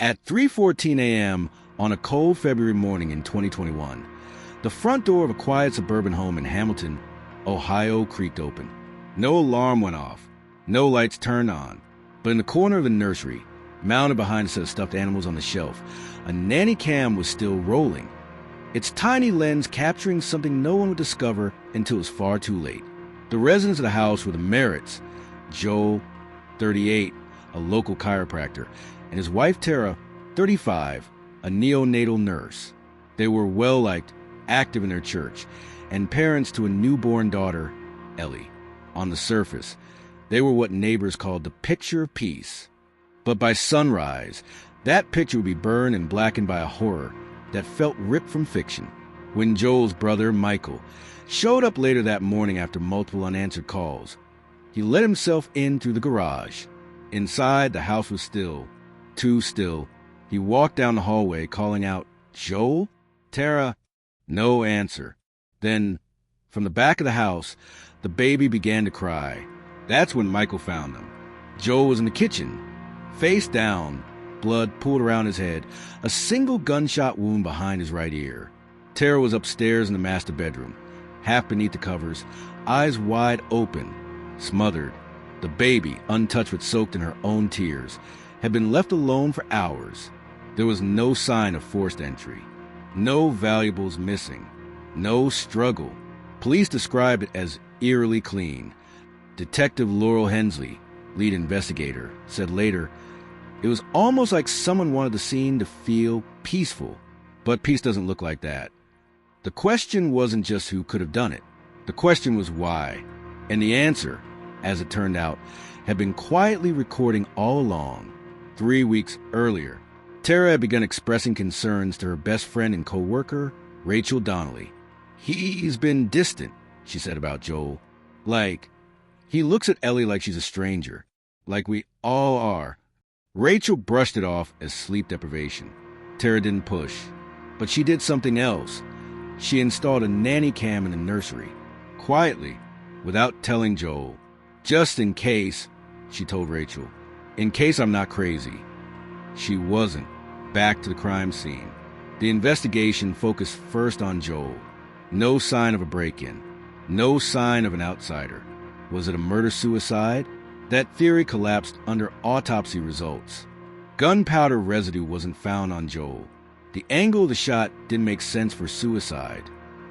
At 3:14 a.m. on a cold February morning in 2021, the front door of a quiet suburban home in Hamilton, Ohio, creaked open. No alarm went off. No lights turned on. But in the corner of the nursery, mounted behind a set of stuffed animals on the shelf, a nanny cam was still rolling, its tiny lens capturing something no one would discover until it was far too late. The residents of the house were the Merritts, Joel, 38, a local chiropractor, and his wife Tara, 35, a neonatal nurse. They were well-liked, active in their church, and parents to a newborn daughter, Ellie. On the surface, they were what neighbors called the picture of peace. But by sunrise, that picture would be burned and blackened by a horror that felt ripped from fiction. When Joel's brother, Michael, showed up later that morning after multiple unanswered calls, he let himself in through the garage. Inside, the house was still, too still. He walked down the hallway, calling out, "Joel? Tara?" No answer. Then, from the back of the house, the baby began to cry. That's when Michael found them. Joel was in the kitchen, face down, blood pooled around his head, a single gunshot wound behind his right ear. Tara was upstairs in the master bedroom, half beneath the covers, eyes wide open, smothered. The baby, untouched but soaked in her own tears, had been left alone for hours. There was no sign of forced entry, no valuables missing, no struggle. Police described it as eerily clean. Detective Laurel Hensley, lead investigator, said later, "It was almost like someone wanted the scene to feel peaceful, but peace doesn't look like that." The question wasn't just who could have done it. The question was why. And the answer, as it turned out, had been quietly recording all along. 3 weeks earlier, Tara had begun expressing concerns to her best friend and co-worker, Rachel Donnelly. "He's been distant," she said about Joel. "Like, he looks at Ellie like she's a stranger. Like we all are." Rachel brushed it off as sleep deprivation. Tara didn't push. But she did something else. She installed a nanny cam in the nursery. Quietly, without telling Joel. "Just in case," she told Rachel. "In case I'm not crazy." She wasn't. Back to the crime scene. The investigation focused first on Joel. No sign of a break-in. No sign of an outsider. Was it a murder-suicide? That theory collapsed under autopsy results. Gunpowder residue wasn't found on Joel. The angle of the shot didn't make sense for suicide.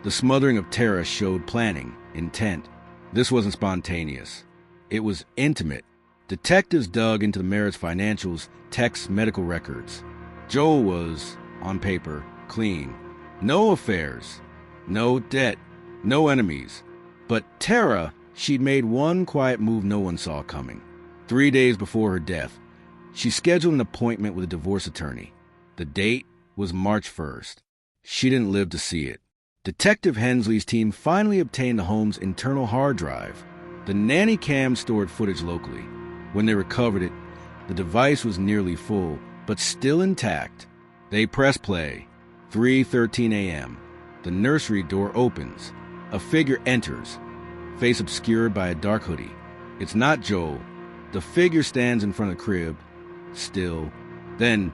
The smothering of Tara showed planning, intent. This wasn't spontaneous. It was intimate. Detectives dug into the Merritt's financials, texts, medical records. Joel was, on paper, clean. No affairs. No debt. No enemies. But Tara, she'd made one quiet move no one saw coming. 3 days before her death, she scheduled an appointment with a divorce attorney. The date was March 1st. She didn't live to see it. Detective Hensley's team finally obtained the home's internal hard drive. The nanny cam stored footage locally. When they recovered it, the device was nearly full, but still intact. They press play. 3:13 a.m. The nursery door opens. A figure enters, face obscured by a dark hoodie. It's not Joel. The figure stands in front of the crib, still, then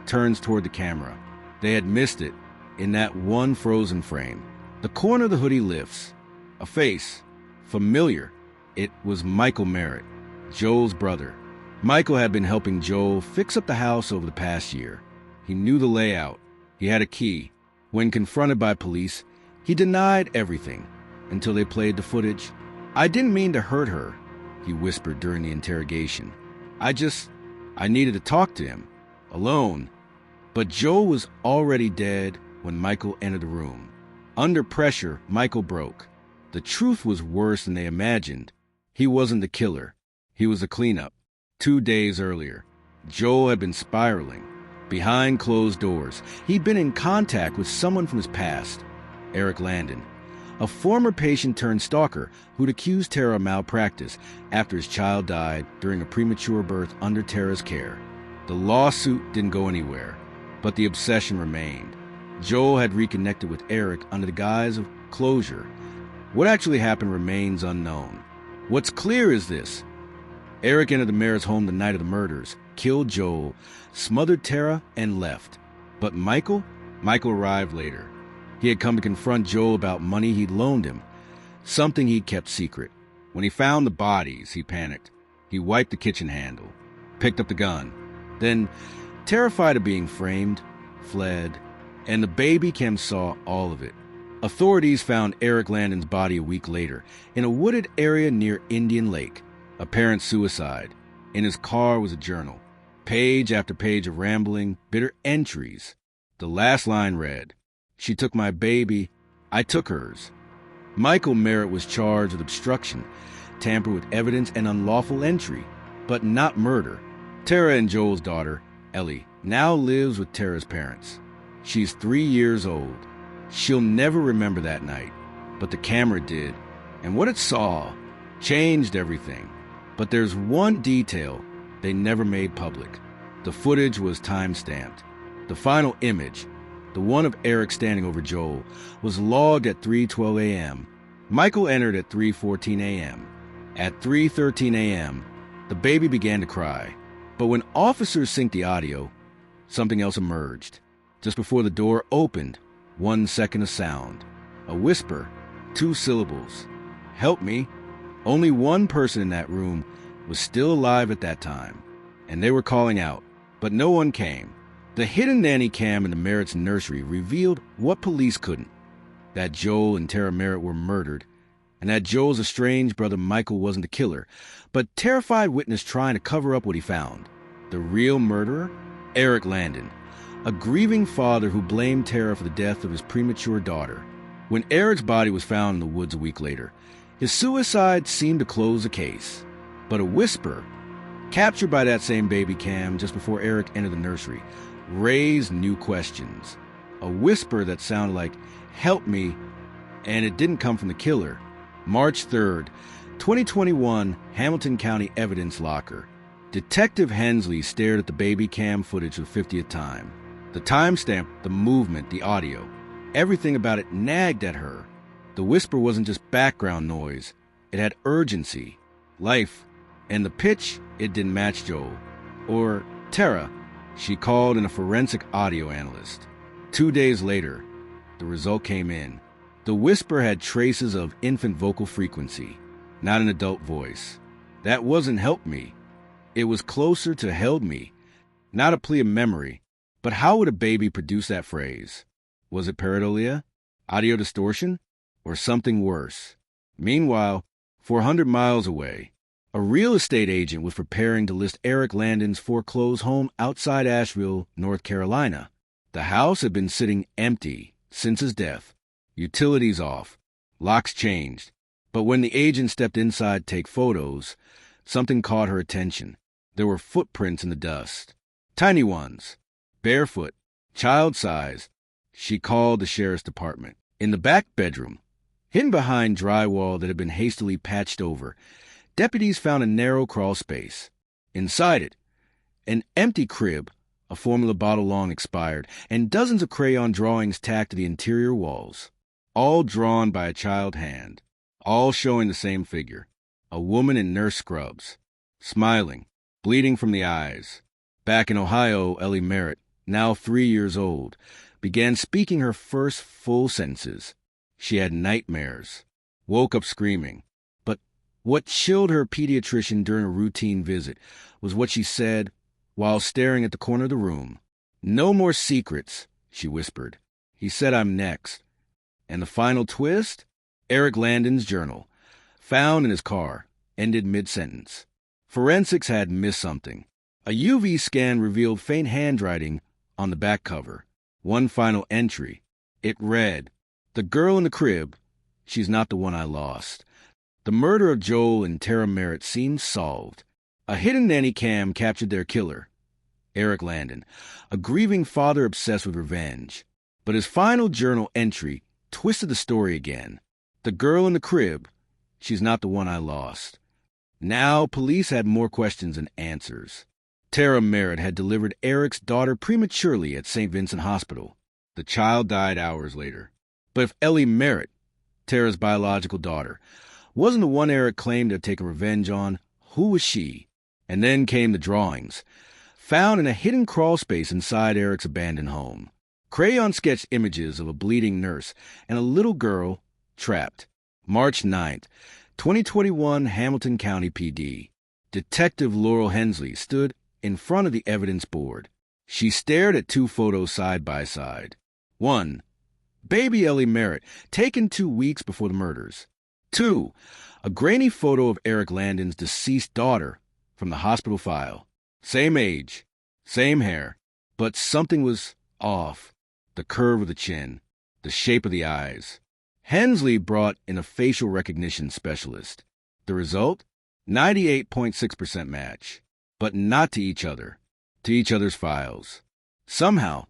turns toward the camera. They had missed it in that one frozen frame. The corner of the hoodie lifts. A face. Familiar. It was Michael Merritt, Joel's brother. Michael had been helping Joel fix up the house over the past year. He knew the layout. He had a key. When confronted by police, he denied everything until they played the footage. "I didn't mean to hurt her," he whispered during the interrogation. I needed to talk to him. Alone." But Joel was already dead when Michael entered the room. Under pressure, Michael broke. The truth was worse than they imagined. He wasn't the killer. He was the cleanup. 2 days earlier, Joel had been spiraling. Behind closed doors, he'd been in contact with someone from his past, Eric Landon, a former patient turned stalker who'd accused Tara of malpractice after his child died during a premature birth under Tara's care. The lawsuit didn't go anywhere, but the obsession remained. Joel had reconnected with Eric under the guise of closure. What actually happened remains unknown. What's clear is this. Eric entered the Merritt's home the night of the murders, killed Joel, smothered Tara, and left. But Michael arrived later. He had come to confront Joel about money he'd loaned him, something he'd kept secret. When he found the bodies, he panicked. He wiped the kitchen handle, picked up the gun. Then, terrified of being framed, fled, and the baby cam saw all of it. Authorities found Eric Landon's body a week later in a wooded area near Indian Lake. Apparent suicide. In his car was a journal. Page after page of rambling, bitter entries. The last line read, "She took my baby, I took hers." Michael Merritt was charged with obstruction, tamper with evidence, and unlawful entry, but not murder. Tara and Joel's daughter, Ellie, now lives with Tara's parents. She's 3 years old. She'll never remember that night, but the camera did, and what it saw changed everything. But there's one detail they never made public. The footage was time-stamped. The final image, the one of Eric standing over Joel, was logged at 3:12 a.m. Michael entered at 3:14 a.m. At 3:13 a.m., the baby began to cry. But when officers synced the audio, something else emerged. Just before the door opened, 1 second of sound. A whisper, 2 syllables. "Help me." Only one person in that room was still alive at that time, and they were calling out, but no one came. The hidden nanny cam in the Merritt's nursery revealed what police couldn't: that Joel and Tara Merritt were murdered, and that Joel's estranged brother Michael wasn't the killer, but terrified witness trying to cover up what he found. The real murderer? Eric Landon, a grieving father who blamed Tara for the death of his premature daughter. When Eric's body was found in the woods a week later, his suicide seemed to close the case. But a whisper, captured by that same baby cam just before Eric entered the nursery, raised new questions. A whisper that sounded like, "Help me," and it didn't come from the killer. March 3rd, 2021, Hamilton County Evidence Locker. Detective Hensley stared at the baby cam footage for the 50th time. The timestamp, the movement, the audio, everything about it nagged at her. The whisper wasn't just background noise. It had urgency, life, and the pitch, it didn't match Joel. Or Tara. She called in a forensic audio analyst. 2 days later, the result came in. The whisper had traces of infant vocal frequency, not an adult voice. That wasn't "help me." It was closer to "held me," not a plea of memory. But how would a baby produce that phrase? Was it pareidolia, audio distortion, or something worse? Meanwhile, 400 miles away, a real estate agent was preparing to list Eric Landon's foreclosed home outside Asheville, North Carolina. The house had been sitting empty since his death. Utilities off, locks changed. But when the agent stepped inside to take photos, something caught her attention. There were footprints in the dust. Tiny ones, barefoot, child-size. She called the sheriff's department. In the back bedroom, hidden behind drywall that had been hastily patched over, deputies found a narrow crawl space. Inside it, an empty crib, a formula bottle long expired, and dozens of crayon drawings tacked to the interior walls, all drawn by a child hand, all showing the same figure, a woman in nurse scrubs, smiling, bleeding from the eyes. Back in Ohio, Ellie Merritt, now 3 years old, began speaking her first full sentences. She had nightmares, woke up screaming. But what chilled her pediatrician during a routine visit was what she said while staring at the corner of the room. "No more secrets," she whispered. "He said I'm next." And the final twist? Eric Landon's journal, found in his car, ended mid-sentence. Forensics had missed something. A UV scan revealed faint handwriting on the back cover. One final entry. It read, "The girl in the crib, she's not the one I lost." The murder of Joel and Tara Merritt seemed solved. A hidden nanny cam captured their killer, Eric Landon, a grieving father obsessed with revenge. But his final journal entry twisted the story again. "The girl in the crib, she's not the one I lost." Now police had more questions than answers. Tara Merritt had delivered Eric's daughter prematurely at St. Vincent Hospital. The child died hours later. But if Ellie Merritt, Tara's biological daughter, wasn't the one Eric claimed to have taken revenge on, who was she? And then came the drawings, found in a hidden crawl space inside Eric's abandoned home. Crayon sketched images of a bleeding nurse and a little girl trapped. March 9th, 2021, Hamilton County PD. Detective Laurel Hensley stood in front of the evidence board. She stared at two photos side by side. 1. Baby Ellie Merritt, taken 2 weeks before the murders. 2. A grainy photo of Eric Landon's deceased daughter from the hospital file. Same age, same hair, but something was off. The curve of the chin, the shape of the eyes. Hensley brought in a facial recognition specialist. The result? 98.6% match, but not to each other, to each other's files. Somehow,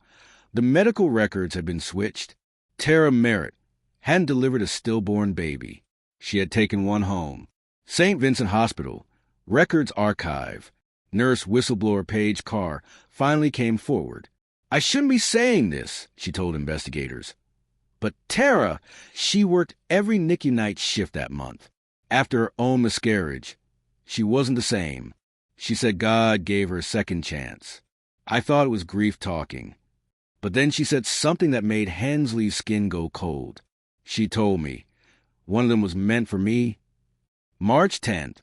the medical records had been switched. Tara Merritt hadn't delivered a stillborn baby. She had taken one home. St. Vincent Hospital, records archive. Nurse whistleblower Paige Carr finally came forward. "I shouldn't be saying this," she told investigators. But Tara, she worked every NICU night shift that month. After her own miscarriage, she wasn't the same. She said God gave her a second chance. I thought it was grief talking. But then she said something that made Hensley's skin go cold. She told me one of them was meant for me. March 10th,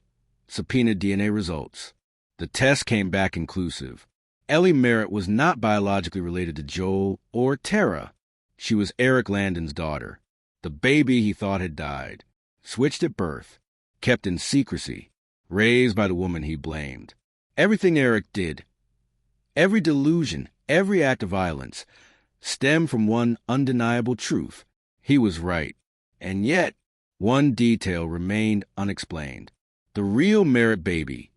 subpoenaed DNA results. The test came back inclusive. Ellie Merritt was not biologically related to Joel or Tara. She was Eric Landon's daughter, the baby he thought had died, switched at birth, kept in secrecy, raised by the woman he blamed. Everything Eric did, every delusion, every act of violence, stemmed from one undeniable truth. He was right. And yet, one detail remained unexplained. The real Merritt baby,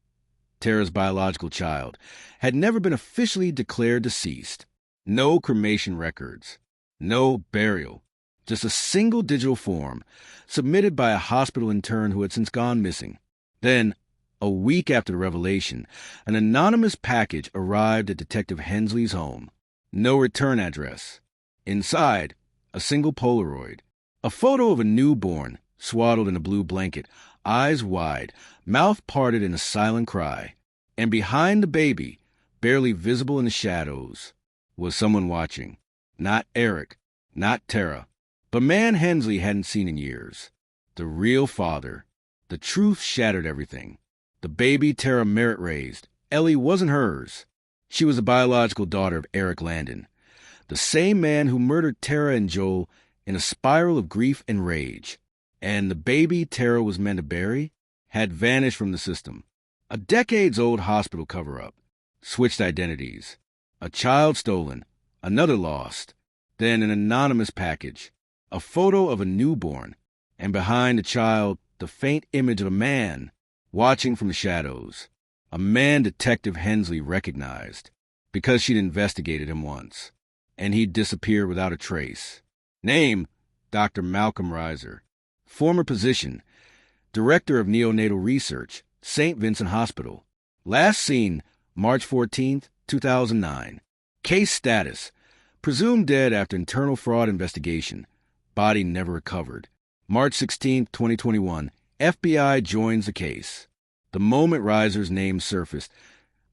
Tara's biological child, had never been officially declared deceased. No cremation records. No burial, just a single digital form submitted by a hospital intern who had since gone missing. Then, a week after the revelation, an anonymous package arrived at Detective Hensley's home. No return address. Inside, a single Polaroid. A photo of a newborn, swaddled in a blue blanket, eyes wide, mouth parted in a silent cry. And behind the baby, barely visible in the shadows, was someone watching. Not Eric, not Tara, but man Hensley hadn't seen in years. The real father. The truth shattered everything. The baby Tara Merritt raised, Ellie, wasn't hers. She was the biological daughter of Eric Landon, the same man who murdered Tara and Joel in a spiral of grief and rage. And the baby Tara was meant to bury had vanished from the system. A decades-old hospital cover-up. Switched identities. A child stolen. Another lost. Then an anonymous package. A photo of a newborn. And behind the child, the faint image of a man watching from the shadows. A man Detective Hensley recognized because she'd investigated him once. And he'd disappeared without a trace. Name, Dr. Malcolm Reiser. Former position, Director of Neonatal Research, St. Vincent Hospital. Last seen, March 14th, 2009. Case status, presumed dead after internal fraud investigation. Body never recovered. March 16th, 2021. FBI joins the case. The moment Reiser's name surfaced,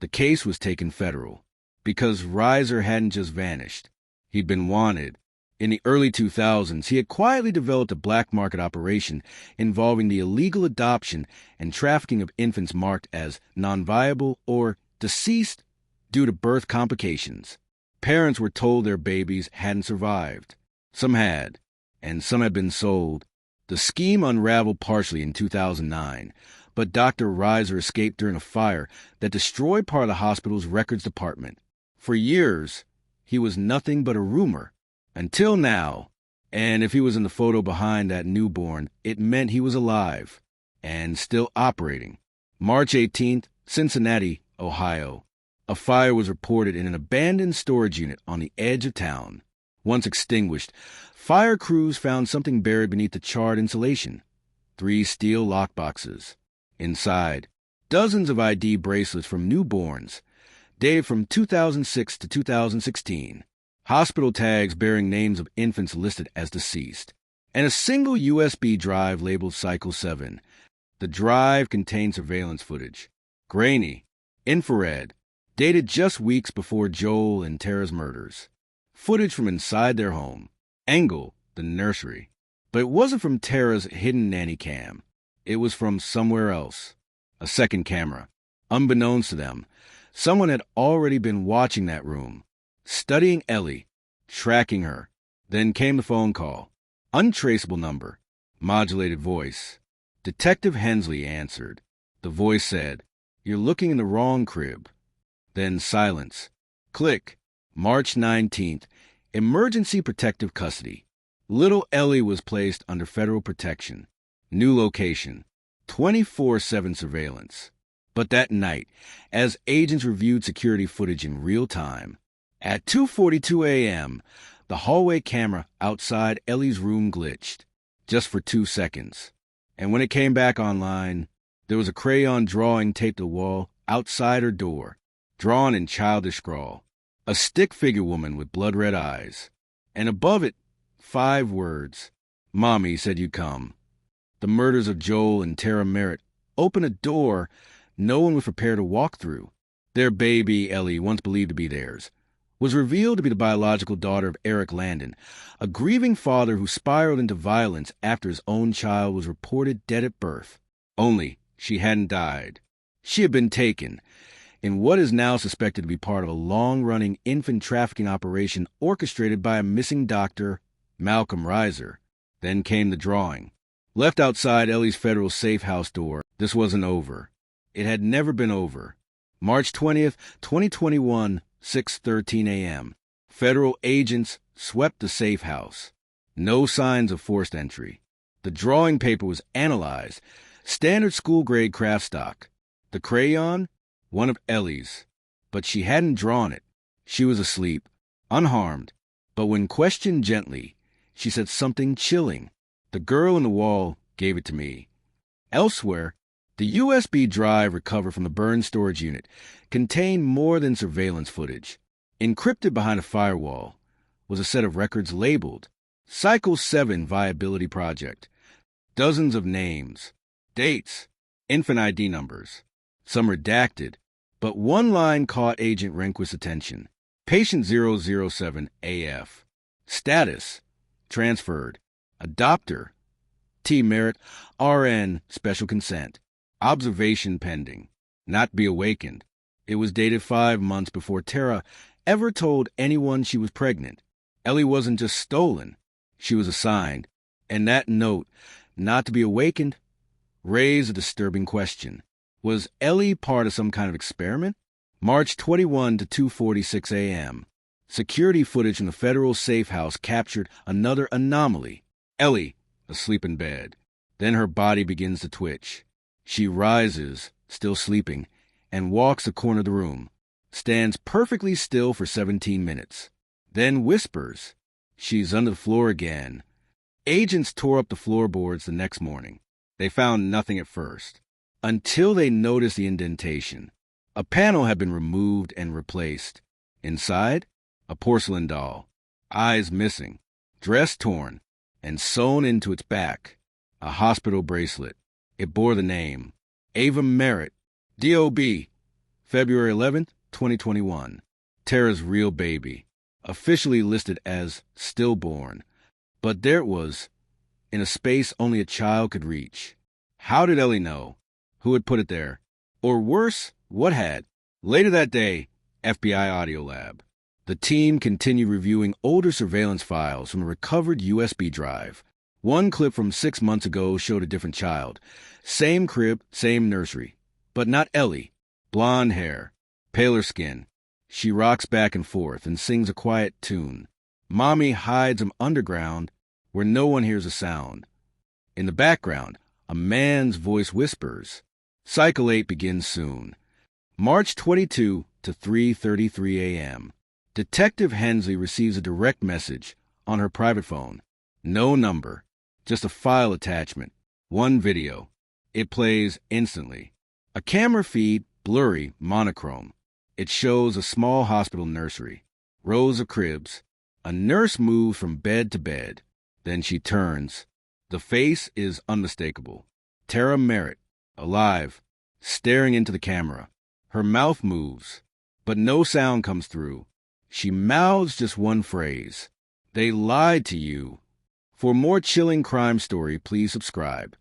the case was taken federal. Because Reiser hadn't just vanished. He'd been wanted. In the early 2000s, he had quietly developed a black market operation involving the illegal adoption and trafficking of infants marked as non-viable or deceased due to birth complications. Parents were told their babies hadn't survived. Some had, and some had been sold. The scheme unraveled partially in 2009, but Dr. Reiser escaped during a fire that destroyed part of the hospital's records department. For years, he was nothing but a rumor. Until now, and if he was in the photo behind that newborn, it meant he was alive and still operating. March 18th, Cincinnati, Ohio. A fire was reported in an abandoned storage unit on the edge of town. Once extinguished, fire crews found something buried beneath the charred insulation. 3 steel lockboxes. Inside, dozens of ID bracelets from newborns, dated from 2006 to 2016. Hospital tags bearing names of infants listed as deceased. And a single USB drive labeled Cycle 7. The drive contained surveillance footage. Grainy, infrared, dated just weeks before Joel and Tara's murders. Footage from inside their home. Angle, the nursery. But it wasn't from Tara's hidden nanny cam. It was from somewhere else. A second camera. Unbeknownst to them, someone had already been watching that room, studying Ellie, tracking her. Then came the phone call. Untraceable number. Modulated voice. Detective Hensley answered. The voice said, "You're looking in the wrong crib." Then silence. Click. March 19th. Emergency protective custody. Little Ellie was placed under federal protection. New location. 24/7 surveillance. But that night, as agents reviewed security footage in real time, at 2:42 a.m., the hallway camera outside Ellie's room glitched, just for 2 seconds. And when it came back online, there was a crayon drawing taped to the wall outside her door, drawn in childish scrawl. A stick figure woman with blood-red eyes. And above it, 5 words. "Mommy said you'd come." The murders of Joel and Tara Merritt opened a door no one was prepared to walk through. Their baby, Ellie, once believed to be theirs, was revealed to be the biological daughter of Eric Landon, a grieving father who spiraled into violence after his own child was reported dead at birth. Only she hadn't died. She had been taken, in what is now suspected to be part of a long-running infant trafficking operation orchestrated by a missing doctor, Malcolm Reiser. Then came the drawing. Left outside Ellie's federal safe house door, this wasn't over. It had never been over. March 20th, 2021, 6:13 a.m. Federal agents swept the safe house. No signs of forced entry. The drawing paper was analyzed. Standard school-grade craft stock. The crayon? One of Ellie's. But she hadn't drawn it. She was asleep, unharmed. But when questioned gently, she said something chilling. The girl in the wall gave it to me. Elsewhere, the USB drive recovered from the burned storage unit contained more than surveillance footage. Encrypted behind a firewall was a set of records labeled Cycle 7 Viability Project. Dozens of names, dates, infant ID numbers, some redacted, but one line caught Agent Rehnquist's attention. Patient 007 AF. Status, transferred. Adopter, T. Merritt, RN, special consent. Observation pending. Not be awakened. It was dated 5 months before Tara ever told anyone she was pregnant. Ellie wasn't just stolen. She was assigned. And that note, not to be awakened, raised a disturbing question. Was Ellie part of some kind of experiment? March 21 to 2:46 a.m. Security footage from the federal safe house captured another anomaly. Ellie, asleep in bed. Then her body begins to twitch. She rises, still sleeping, and walks the corner of the room. Stands perfectly still for 17 minutes. Then whispers. She's under the floor again. Agents tore up the floorboards the next morning. They found nothing at first, until they noticed the indentation. A panel had been removed and replaced. Inside, a porcelain doll. Eyes missing. Dress torn, and sewn into its back. A hospital bracelet. It bore the name Ava Merritt, DOB, February 11th, 2021. Tara's real baby, officially listed as stillborn. But there it was, in a space only a child could reach. How did Ellie know? Who had put it there? Or worse, what had? Later that day, FBI Audio Lab. The team continued reviewing older surveillance files from a recovered USB drive. One clip from 6 months ago showed a different child. Same crib, same nursery. But not Ellie. Blonde hair, paler skin. She rocks back and forth and sings a quiet tune. Mommy hides him underground where no one hears a sound. In the background, a man's voice whispers. Cycle 8 begins soon. March 22 to 3:33 a.m. Detective Hensley receives a direct message on her private phone. No number, just a file attachment, one video. It plays instantly. A camera feed, blurry, monochrome. It shows a small hospital nursery, rows of cribs. A nurse moves from bed to bed. Then she turns. The face is unmistakable. Tara Merritt, alive, staring into the camera. Her mouth moves, but no sound comes through. She mouths just one phrase. They lied to you. For more chilling crime story, please subscribe.